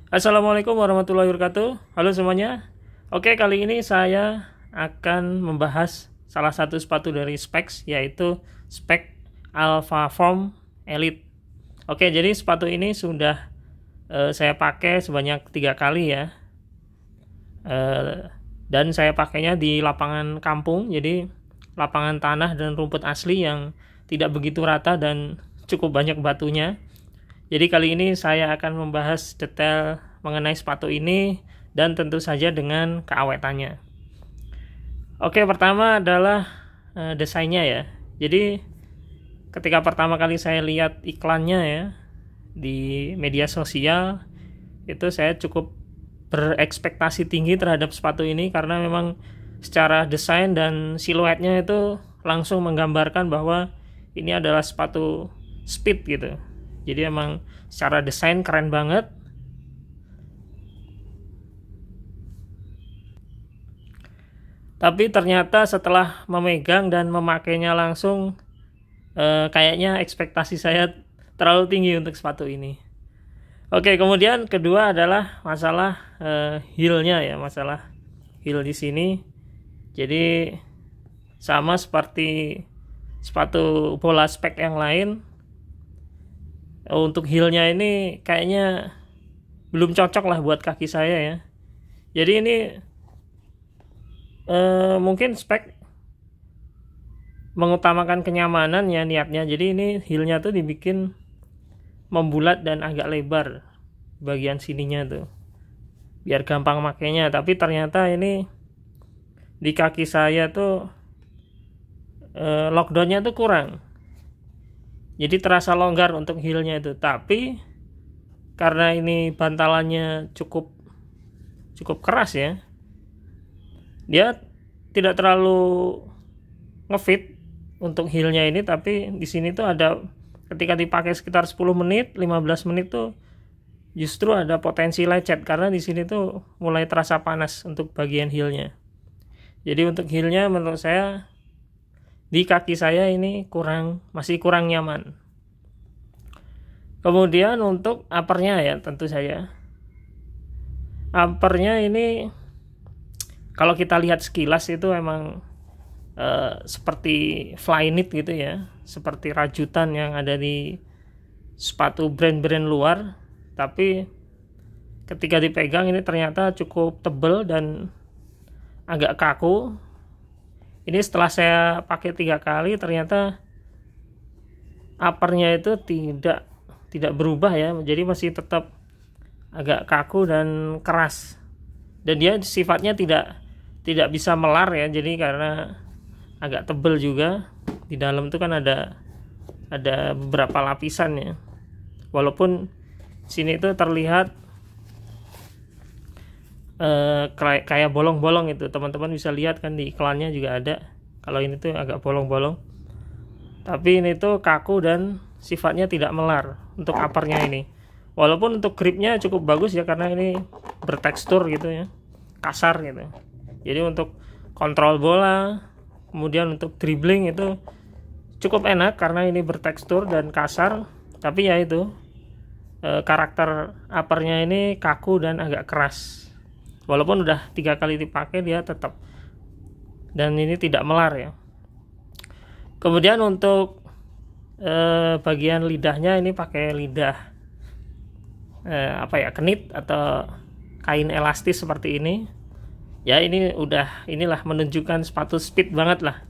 Assalamualaikum warahmatullahi wabarakatuh. Halo semuanya. Oke, kali ini saya akan membahas salah satu sepatu dari Specs, yaitu Specs Alpha Foam Elite. Oke, jadi sepatu ini sudah saya pakai sebanyak 3 kali ya. Dan saya pakainya di lapangan kampung, jadi lapangan tanah dan rumput asli yang tidak begitu rata dan cukup banyak batunya. Jadi kali ini saya akan membahas detail mengenai sepatu ini dan tentu saja dengan keawetannya. Oke, pertama adalah desainnya ya. Jadi ketika pertama kali saya lihat iklannya ya di media sosial, itu saya cukup berekspektasi tinggi terhadap sepatu ini karena memang secara desain dan siluetnya itu langsung menggambarkan bahwa ini adalah sepatu speed gitu. Jadi emang secara desain keren banget. Tapi ternyata setelah memegang dan memakainya langsung, kayaknya ekspektasi saya terlalu tinggi untuk sepatu ini. Oke, kemudian kedua adalah masalah heel-nya ya, masalah heel di sini. Jadi sama seperti sepatu bola spek yang lain. Untuk heel-nya ini kayaknya belum cocok lah buat kaki saya ya. Jadi ini mungkin spek mengutamakan kenyamanan ya niatnya. Jadi ini heel-nya tuh dibikin membulat dan agak lebar bagian sininya tuh, biar gampang makainya. Tapi ternyata ini di kaki saya tuh lockdownnya tuh kurang. Jadi terasa longgar untuk heel-nya itu. Tapi karena ini bantalannya cukup keras ya, dia tidak terlalu ngefit untuk heel-nya ini. Tapi di sini tuh ada, ketika dipakai sekitar 10 menit, 15 menit tuh justru ada potensi lecet karena di sini tuh mulai terasa panas untuk bagian heel-nya. Jadi untuk heel-nya menurut saya di kaki saya ini masih kurang nyaman. Kemudian untuk uppernya ya, tentu saja uppernya ini kalau kita lihat sekilas itu emang seperti Flyknit gitu ya, seperti rajutan yang ada di sepatu brand-brand luar. Tapi ketika dipegang ini ternyata cukup tebal dan agak kaku. Ini setelah saya pakai 3 kali, ternyata uppernya itu tidak berubah ya, jadi masih tetap agak kaku dan keras. Dan dia sifatnya tidak bisa melar ya, jadi karena agak tebal juga. Di dalam itu kan ada beberapa lapisan ya. Walaupun sini itu terlihat kayak bolong-bolong itu, teman-teman bisa lihat kan di iklannya juga ada. Kalau ini tuh agak bolong-bolong, tapi ini tuh kaku dan sifatnya tidak melar untuk uppernya ini. Walaupun untuk gripnya cukup bagus ya, karena ini bertekstur gitu ya, kasar gitu. Jadi untuk kontrol bola, kemudian untuk dribbling itu cukup enak karena ini bertekstur dan kasar. Tapi ya itu karakter uppernya ini kaku dan agak keras. Walaupun udah 3 kali dipakai dia tetap, dan ini tidak melar ya. Kemudian untuk bagian lidahnya ini pakai lidah kenit atau kain elastis seperti ini ya. Inilah menunjukkan sepatu speed banget lah.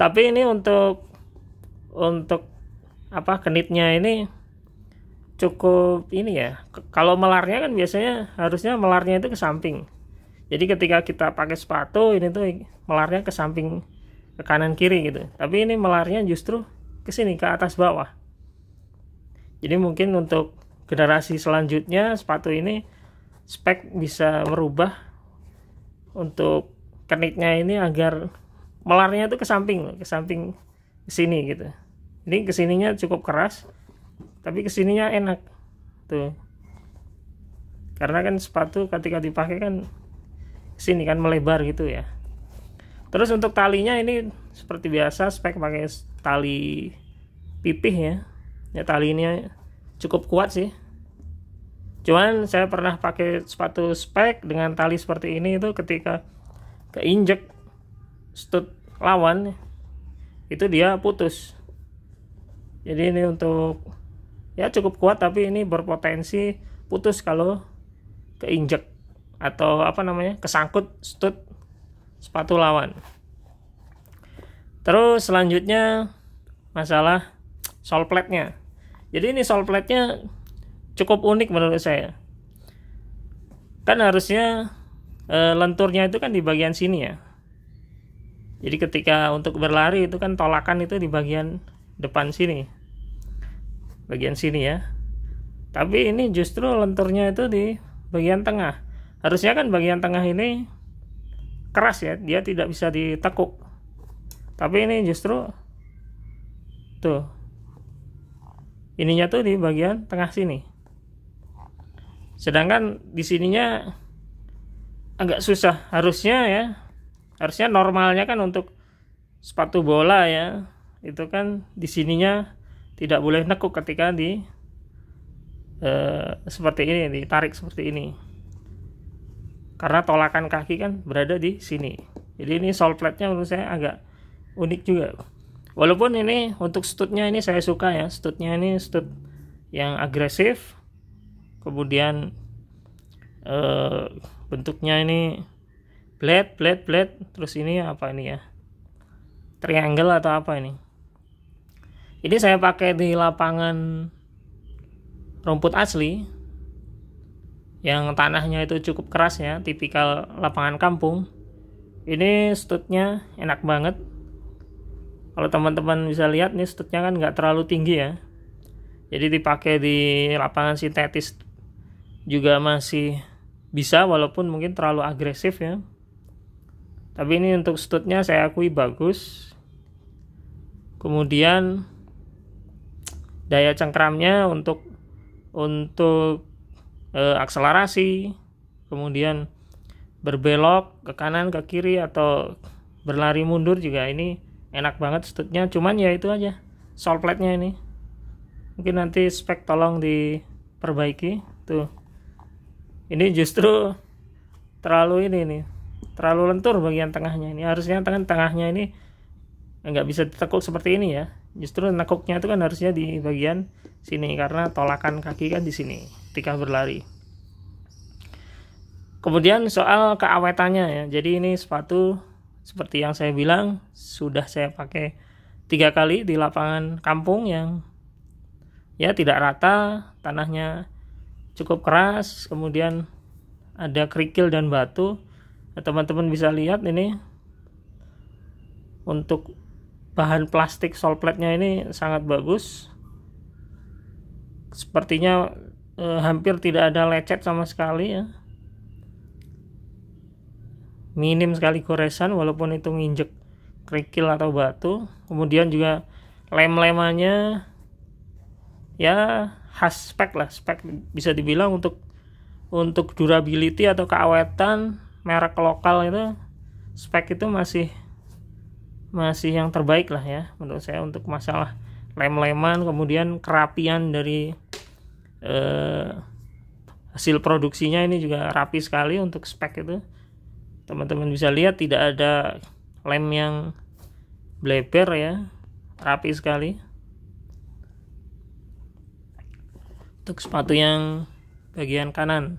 Tapi ini untuk kenitnya ini cukup ini ya. Kalau melarnya kan biasanya harusnya melarnya itu ke samping. Jadi ketika kita pakai sepatu ini tuh melarnya ke samping, ke kanan kiri gitu. Tapi ini melarnya justru ke sini, ke atas bawah. Jadi mungkin untuk generasi selanjutnya sepatu ini spek bisa merubah untuk kenitnya ini agar melarnya itu ke samping ke sini gitu. Ini kesininya cukup keras, tapi kesininya enak tuh, karena kan sepatu ketika dipakai kan kesini kan melebar gitu ya. Terus untuk talinya ini seperti biasa spek pakai tali pipih ya. Ya tali ini cukup kuat sih, Cuman saya pernah pakai sepatu spek dengan tali seperti ini, itu ketika keinjek stud lawan itu dia putus. Jadi ini untuk ya cukup kuat, tapi ini berpotensi putus kalau keinjek atau apa namanya, kesangkut stud sepatu lawan. Terus selanjutnya masalah sole plate-nya. Jadi ini sole plate-nya cukup unik menurut saya. Kan harusnya lenturnya itu kan di bagian sini ya. Jadi ketika untuk berlari itu kan tolakan itu di bagian depan sini, bagian sini ya. Tapi ini justru lenturnya itu di bagian tengah. Harusnya kan bagian tengah ini keras ya, dia tidak bisa ditekuk. Tapi ini justru tuh, ininya tuh di bagian tengah sini. Sedangkan di sininya agak susah. Harusnya normalnya kan untuk sepatu bola ya, itu kan di sininya tidak boleh nekuk ketika di seperti ini, ditarik seperti ini, karena tolakan kaki kan berada di sini. Jadi ini sole plate-nya menurut saya agak unik juga. Walaupun ini untuk studnya ini saya suka ya, studnya ini stud yang agresif, kemudian bentuknya ini blade, terus ini apa ini ya, triangle atau apa ini. Ini saya pakai di lapangan rumput asli yang tanahnya itu cukup keras ya, tipikal lapangan kampung. Ini studnya enak banget. Kalau teman-teman bisa lihat nih, studnya kan nggak terlalu tinggi ya. Jadi dipakai di lapangan sintetis juga masih bisa, walaupun mungkin terlalu agresif ya. Tapi ini untuk studnya saya akui bagus. Kemudian daya cengkramnya untuk akselerasi, kemudian berbelok ke kanan ke kiri atau berlari mundur juga ini enak banget studnya. Cuman ya itu aja, sole plate-nya ini mungkin nanti spek tolong diperbaiki. Tuh, ini justru terlalu ini nih, terlalu lentur bagian tengahnya. Ini harusnya tengahnya ini nggak bisa ditekuk seperti ini ya. Justru nekuknya itu kan harusnya di bagian sini, karena tolakan kaki kan di sini ketika berlari. Kemudian soal keawetannya ya. Jadi ini sepatu seperti yang saya bilang sudah saya pakai 3 kali di lapangan kampung yang ya tidak rata, tanahnya cukup keras, kemudian ada kerikil dan batu. Nah, teman-teman bisa lihat ini untuk bahan plastik sole plate-nya ini sangat bagus. Sepertinya hampir tidak ada lecet sama sekali ya. Minim sekali goresan walaupun itu nginjek kerikil atau batu. Kemudian juga lem-lemannya ya khas spek lah, spek bisa dibilang untuk durability atau keawetan merek lokal itu, spek itu masih yang terbaik lah ya menurut saya untuk masalah lem-leman. Kemudian kerapian dari hasil produksinya ini juga rapi sekali untuk spek itu. Teman-teman bisa lihat tidak ada lem yang bleber ya, rapi sekali. Untuk sepatu yang bagian kanan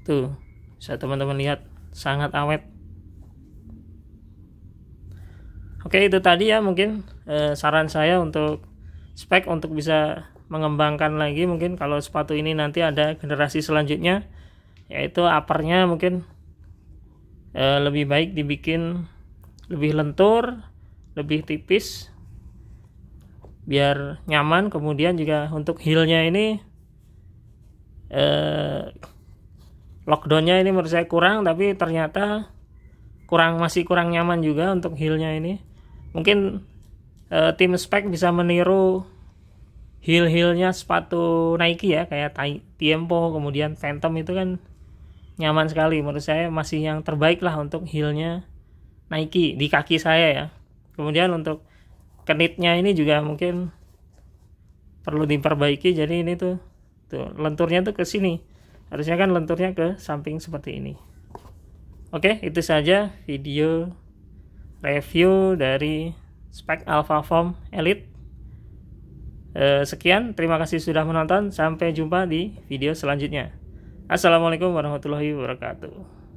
tuh bisa teman-teman lihat sangat awet. Oke, itu tadi ya mungkin saran saya untuk spek untuk bisa mengembangkan lagi. Mungkin kalau sepatu ini nanti ada generasi selanjutnya, yaitu uppernya mungkin lebih baik dibikin lebih lentur, lebih tipis biar nyaman. Kemudian juga untuk heelnya ini lockdownnya ini menurut saya kurang, tapi ternyata masih kurang nyaman juga untuk heelnya ini. Mungkin tim spek bisa meniru heel-heelnya sepatu Nike ya, kayak Tiempo kemudian Phantom, itu kan nyaman sekali. Menurut saya masih yang terbaik lah untuk heelnya Nike di kaki saya ya. Kemudian untuk knitnya ini juga mungkin perlu diperbaiki. Jadi ini tuh Tuh, lenturnya tuh ke sini. Harusnya kan lenturnya ke samping seperti ini. Oke, itu saja video review dari spek Alpha Foam Elite. Sekian, terima kasih sudah menonton. Sampai jumpa di video selanjutnya. Assalamualaikum warahmatullahi wabarakatuh.